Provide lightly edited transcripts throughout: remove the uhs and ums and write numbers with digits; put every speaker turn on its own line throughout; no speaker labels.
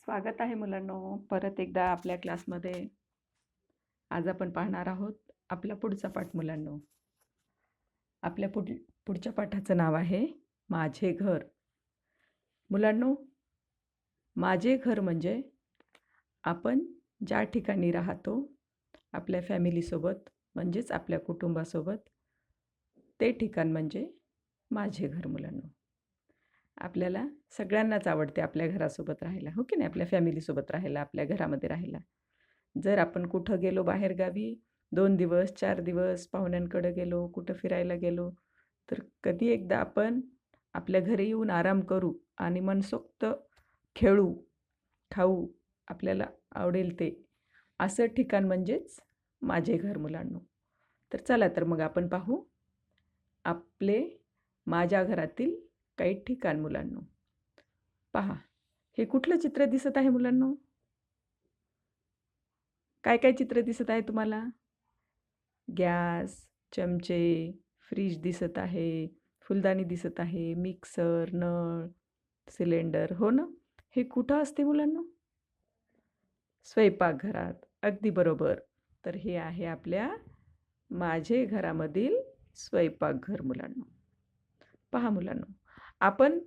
स्वागत आहे मुलांनो, परत एकदा आपल्या क्लासमध्ये. आज आपण पाहणार आहोत आपला पुढचा पाठ मुलांनो. आपल्या पुढच्या पाठाचं नाव आहे माझे घर. मुलांनो, माझे घर म्हणजे आपण ज्या ठिकाणी राहतो आपल्या फॅमिलीसोबत, म्हणजेच आपल्या कुटुंबासोबत, ते ठिकाण म्हणजे माझे घर मुलांनो. आपल्याला सगळ्यांनाच आवडते आपल्या घरासोबत राहायला, हो की नाही? आपल्या फॅमिलीसोबत राहायला, आपल्या घरामध्ये राहायला. जर आपण कुठं गेलो बाहेरगावी 2 दिवस 4 दिवस पाहुण्यांकडे गेलो, कुठं फिरायला गेलो, तर कधी एकदा आपण आपल्या घरी येऊन आराम करू आणि मनसोक्त खेळू, खाऊ, आपल्याला आवडेल ते, असं ठिकाण म्हणजेच माझे घर मुलांनो. तर चला तर मग आपण पाहू आपले माझ्या घरातील काही ठिकाण मुलांनो. पहा, हे कुठलं चित्र दिसत आहे मुलांनो? काय काय चित्र दिसत आहे तुम्हाला? गॅस, चमचे, फ्रीज दिसत आहे, फुलदाणी दिसत आहे, मिक्सर, नळ, सिलेंडर, हो ना? हे कुठं असते मुलांनो? स्वयंपाकघरात. अगदी बरोबर. तर हे आहे आपल्या माझे घरामधील स्वयंपाकघर मुलांनो. पहा मुलांनो, आपण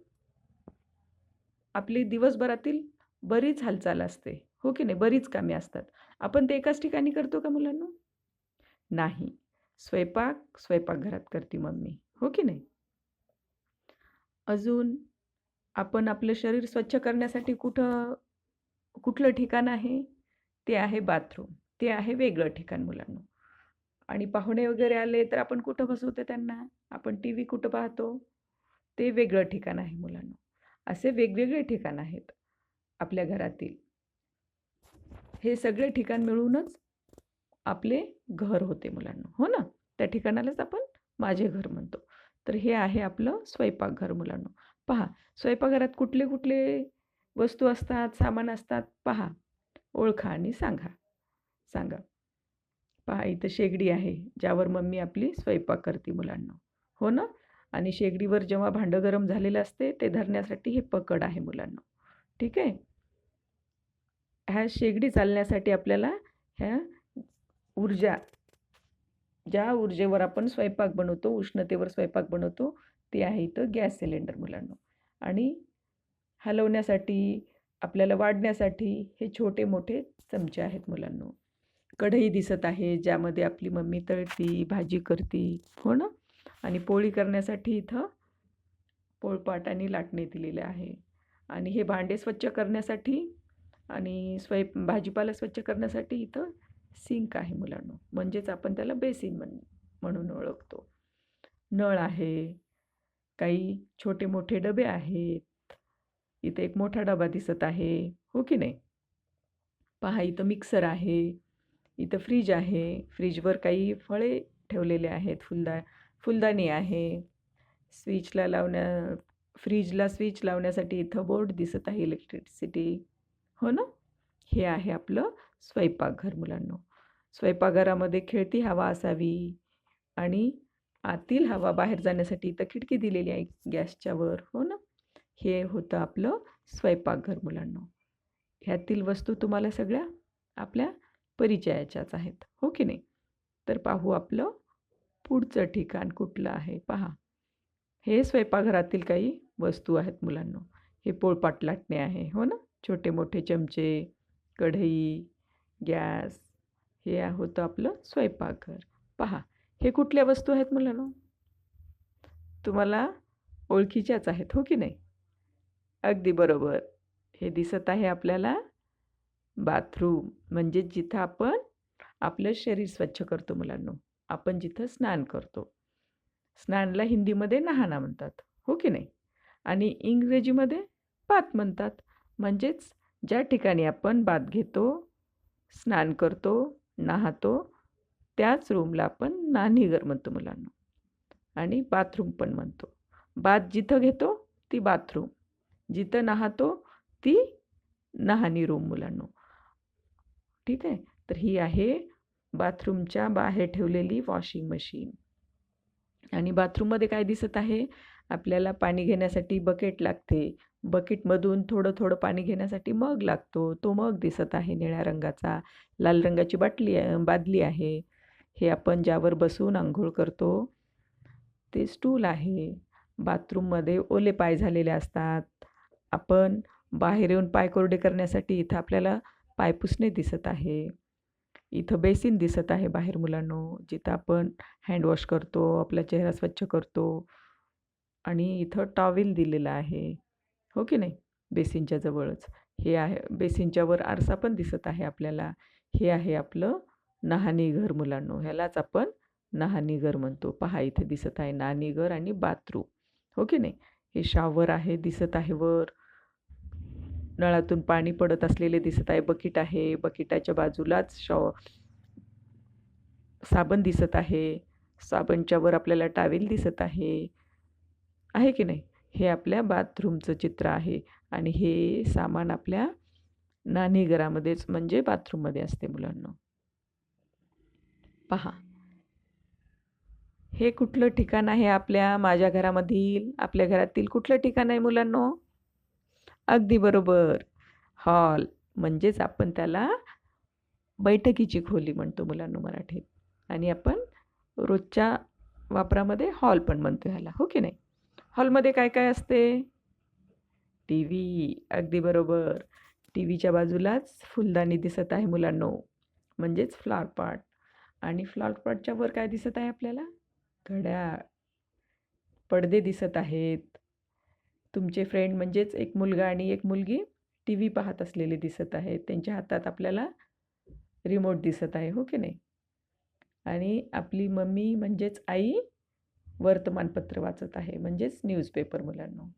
आपली दिवसभरातील बरीच हालचाल असते, हो की नाही? बरीच कामे असतात. आपण ते एकाच ठिकाणी करतो का मुलांनो? नाही. स्वयंपाकघरात करते मम्मी, हो की नाही? अजून आपण आपलं शरीर स्वच्छ करण्यासाठी कुठलं ठिकाण आहे? ते आहे बाथरूम. ते आहे वेगळं ठिकाण मुलांनो. आणि पाहुणे वगैरे आले तर आपण कुठं बसवतो त्यांना? आपण टी व्ही कुठं पाहतो? ते वेगळं ठिकाण आहे मुलांनो. असे वेगवेगळे ठिकाण आहेत आपल्या घरातील. हे सगळे ठिकाण मिळूनच आपले घर होते मुलांनो, हो ना? त्या ठिकाणालाच आपण माझे घर म्हणतो. तर हे आहे आपलं स्वयंपाकघर मुलांनो. पहा, स्वयंपाकघरात कुठले कुठले वस्तू असतात, सामान असतात? पहा, ओळखा आणि सांगा. पहा, इथं शेगडी आहे, ज्यावर मम्मी आपली स्वयंपाक करते मुलांनो, हो ना? आणि शेगडीवर जेव्हा भांडं गरम झालेलं असते ते धरण्यासाठी हे पकड आहे मुलांनो, ठीक आहे? ह्या शेगडी चालण्यासाठी आपल्याला ह्या ऊर्जा, ज्या ऊर्जेवर आपण स्वयंपाक बनवतो, उष्णतेवर स्वयंपाक बनवतो, ते आहे इथं गॅस सिलेंडर मुलांनो. आणि हलवण्यासाठी, आपल्याला वाढण्यासाठी हे छोटे मोठे चमचे आहेत मुलांनो. कढई दिसत आहे, ज्यामध्ये आपली मम्मी तळती, भाजी करती, हो ना? आणि पोळी करण्यासाठी इथं पोळपाट आणि लाटणे दिलेले आहे. आणि हे भांडे स्वच्छ करण्यासाठी आणि भाजीपाला स्वच्छ करण्यासाठी इथं सिंक आहे मुलांनो, म्हणजेच आपण त्याला बेसिन म्हणून ओळखतो. नळ आहे, काही छोटे मोठे डबे आहेत. इथे एक मोठा डबा दिसत आहे, हो की नाही? पहा, इथं मिक्सर आहे, इथं फ्रीज आहे, फ्रीजवर काही फळे ठेवलेले आहेत, फुलदाणी आहे. फ्रीजला स्विच लावण्यासाठी इथं बोर्ड दिसत आहे, इलेक्ट्रिसिटी, हो ना? हे आहे आपलं स्वयंपाकघर मुलांनो. स्वयंपाकघरामध्ये खेळती हवा असावी आणि आतील हवा बाहेर जाण्यासाठी इथं खिडकी दिलेली आहे गॅसच्या वर, हो ना? हे होतं आपलं स्वयंपाकघर मुलांनो. ह्यातील वस्तू तुम्हाला सगळ्या आपल्या परिचयाच्याच आहेत, हो की नाही? तर पाहू आपलं पुढचं ठिकाण कुठलं आहे. पहा, हे स्वयंपाकघरातील काही वस्तू आहेत मुलांनो. हे पोळपाट लाटणे आहे, हो ना? छोटे मोठे चमचे, कढई, गॅस, हे होतं आपलं स्वयंपाकघर. पहा, हे कुठल्या वस्तू आहेत मुलांनो? तुम्हाला ओळखीच्याच आहेत, हो की नाही? अगदी बरोबर. हे दिसत आहे आपल्याला बाथरूम, म्हणजे जिथं आपण आपलं शरीर स्वच्छ करतो मुलांनो. आपण जिथं स्नान करतो. स्नानला हिंदीमध्ये नहाना म्हणतात, हो की नाही? आणि इंग्रजीमध्ये बाथ म्हणतात. म्हणजेच ज्या ठिकाणी आपण बाथ घेतो, स्नान करतो, नाहतो, त्याच रूमला आपण न्हाणीघर म्हणतो मुलांनो. आणि बाथरूम पण म्हणतो. बाथ जिथं घेतो ती बाथरूम, जिथं नाहतो ती न्हाणी रूम मुलांनो, ठीक आहे? तर ही आहे बाथरूमच्या बाहेर ठेवलेली वॉशिंग मशीन. आणि बाथरूममध्ये काय दिसत आहे? आपल्याला पाणी घेण्यासाठी बकेट लागते, बकेटमधून थोडं थोडं पाणी घेण्यासाठी मग लागतो. तो मग दिसत आहे निळ्या रंगाचा. लाल रंगाची बादली आहे. हे आपण ज्यावर बसून अंघोळ करतो ते स्टूल आहे. बाथरूममध्ये ओले पाय झालेले असतात. आपण बाहेर येऊन पाय कोरडे करण्यासाठी इथं आपल्याला पायपुसणे दिसत आहे. इथं बेसिन दिसत आहे बाहेर मुलांनो, जिथं आपण हँडवॉश करतो, आपला चेहरा स्वच्छ करतो. आणि इथं टॉवेल दिलेला आहे, हो की नाही? बेसिनच्या जवळच. हे आहे बेसिनच्या वर आरसा पण दिसत आहे आपल्याला. हे आहे आपलं न्हाणीघर मुलांनो. ह्यालाच आपण न्हाणीघर म्हणतो. पहा इथे दिसत आहे न्हाणीघर आणि बाथरूम, हो की नाही? हे शॉवर आहे दिसत आहे वर. नळातून पाणी पडत असलेले दिसत आहे. बकेट आहे. बकेटाच्या बाजूलाच साबण दिसत आहे. साबणच्या वर आपल्याला टॉवेल दिसत आहे. आहे की नाही? हे आपल्या बाथरूमचं चित्र आहे आणि हे सामान आपल्या न्हाणीघरामध्येच म्हणजे बाथरूममध्ये असते मुलांनो. पहा. हे कुठलं ठिकाण आहे माझ्या घरामधील, आपल्या घरातील कुठलं ठिकाण आहे मुलांनो? अगदी बरोबर. हॉल. म्हणजेच आपण त्याला बैठकीची खोली म्हणतो मुलांनो मराठीत. आणि आपण रोजच्या वापरामध्ये हॉल पण म्हणतो ह्याला, हो की नाही? हॉलमध्ये काय काय असते? टीव्ही. अगदी बरोबर. टीव्हीच्या बाजूलाच फुलदाणी दिसत आहे मुलांनो, म्हणजेच फ्लॉवर पॉट. आणि फ्लॉवर पॉटच्या वर काय दिसत आहे आपल्याला? घड्याळ. पडदे दिसत आहेत. तुमचे फ्रेंड म्हणजेच एक मुलगा आणि एक मुलगी टीव्ही पाहत असलेले दिसत आहेत. त्यांच्या हातात आपल्याला रिमोट दिसत आहे, हो की नाही? आणि आपली मम्मी म्हणजेच आई वर्तमानपत्र वाचत आहे, म्हणजेच न्यूजपेपर मुलांनो.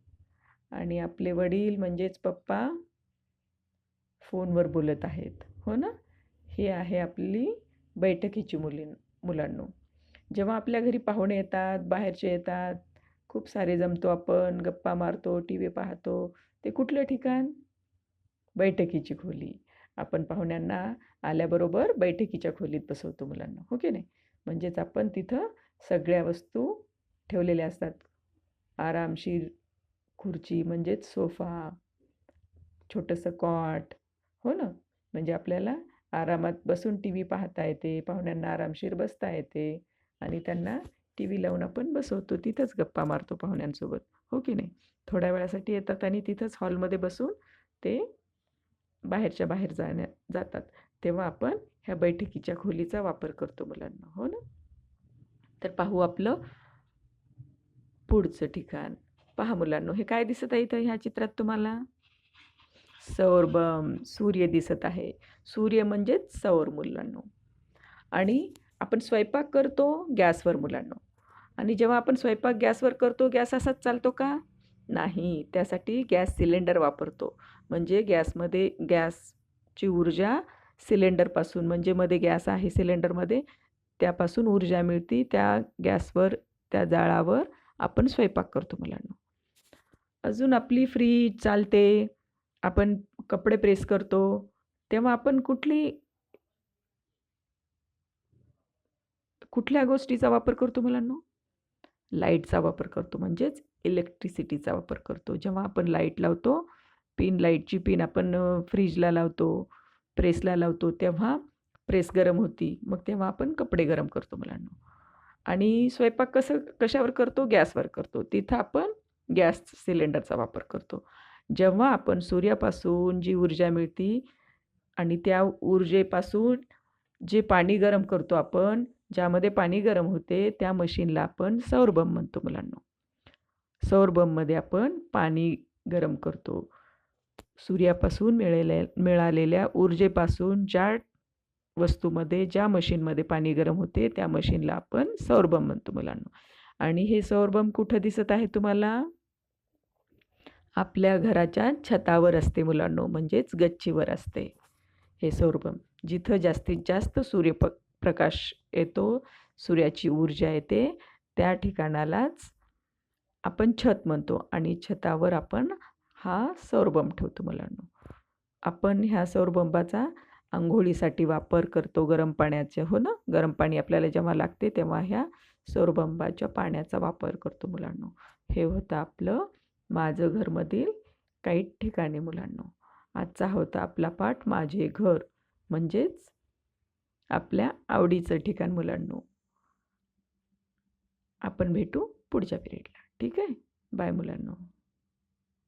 आणि आपले वडील म्हणजेच पप्पा फोनवर बोलत आहेत, हो ना? हे आहे आपली बैठकीची मुलांनो. जेव्हा आपल्या घरी पाहुणे येतात, बाहेरचे येतात, खूप सारे जमतो आपण, गप्पा मारतो, टीव्ही पाहतो. ते कुठलं ठिकाण? बैठकीची खोली. आपण पाहुण्यांना आल्याबरोबर बैठकीच्या खोलीत बसवतो मुलांना, हो की नाही? म्हणजेच आपण तिथं सगळ्या वस्तू ठेवलेल्या असतात. आरामशीर खुर्ची म्हणजेच सोफा, छोटंसं कॉट, हो ना? म्हणजे आपल्याला आरामात बसून टीव्ही पाहता येते, पाहुण्यांना आरामशीर बसता येते आणि त्यांना टीव्ही लावून आपण बसवतो. तिथंच गप्पा मारतो पाहुण्यांसोबत, हो की नाही? थोड्या वेळासाठी येतात आणि तिथंच हॉलमध्ये बसून ते बाहेरच्या बाहेर जातात. तेव्हा आपण ह्या बैठकीच्या खोलीचा वापर करतो मुलांना, हो ना? तर पाहू आपलं पुढचं ठिकाण. पहा मुलांनो, हे काय दिसत आहे इथं ह्या चित्रात तुम्हाला? सौरबम. सूर्य दिसत आहे. सूर्य म्हणजेच सौर मुलांनो. आणि आपण स्वयंपाक करतो गॅसवर मुलांनो. आणि जेव्हा आपण स्वयंपाक गॅसवर करतो, गॅस असाच चालतो का? नाही. त्यासाठी गॅस सिलेंडर वापरतो. म्हणजे गॅसची ऊर्जा सिलेंडरपासून, म्हणजे मध्ये गॅस आहे सिलेंडरमध्ये, त्यापासून ऊर्जा मिळते. त्या गॅसवर, त्या जाळावर आपण स्वयंपाक करतो मुलांनो. अजून आपली फ्रीज चालते. आपण कपडे प्रेस करतो, तेव्हा आपण कुठल्या गोष्टीचा वापर करतो मुलांनो? लाईटचा वापर करतो, म्हणजेच इलेक्ट्रिसिटीचा वापर करतो. जेव्हा आपण लाईट लावतो, लाईटची पिन आपण फ्रीजला लावतो, प्रेसला लावतो, तेव्हा प्रेस गरम होती. मग तेव्हा आपण कपडे गरम करतो मुलांनो. आणि स्वयंपाक कशावर करतो? गॅसवर करतो. तिथं आपण गॅस सिलेंडरचा वापर करतो. जेव्हा आपण सूर्यापासून जी ऊर्जा मिळते आणि त्या ऊर्जेपासून जे पाणी गरम करतो आपण, ज्यामध्ये पाणी गरम होते, त्या मशीनला आपण सौरबंब म्हणतो मुलांनो. सौरबंबमध्ये आपण पाणी गरम करतो. सूर्यापासून मिळालेल्या ऊर्जेपासून ज्या वस्तूमध्ये, ज्या मशीनमध्ये पाणी गरम होते, त्या मशीनला आपण सौरबंब म्हणतो मुलांनो. आणि हे सौरबंब कुठं दिसत आहे तुम्हाला? आपल्या घराच्या छतावर असते मुलांनो, म्हणजेच गच्चीवर असते हे सौरबंब. जिथं जास्तीत जास्त प्रकाश येतो, सूर्याची ऊर्जा येते, त्या ठिकाणालाच आपण छत म्हणतो. आणि छतावर आपण हा सौरबंब ठेवतो मुलांनो. आपण ह्या सौरबंबाचा अंघोळीसाठी वापर करतो, गरम पाण्याचे, हो ना? गरम पाणी आपल्याला जेव्हा लागते तेव्हा ह्या सौरबंबाच्या पाण्याचा वापर करतो मुलांनो. हे होतं आपलं माझं घरमधील काही ठिकाणे मुलांनो. आजचा होता आपला पाठ माझे घर, म्हणजेच आपल्या आवडीचं ठिकाण मुलांनो. आपण भेटू पुढच्या पिरियडला. ठीक आहे? बाय मुलांनो.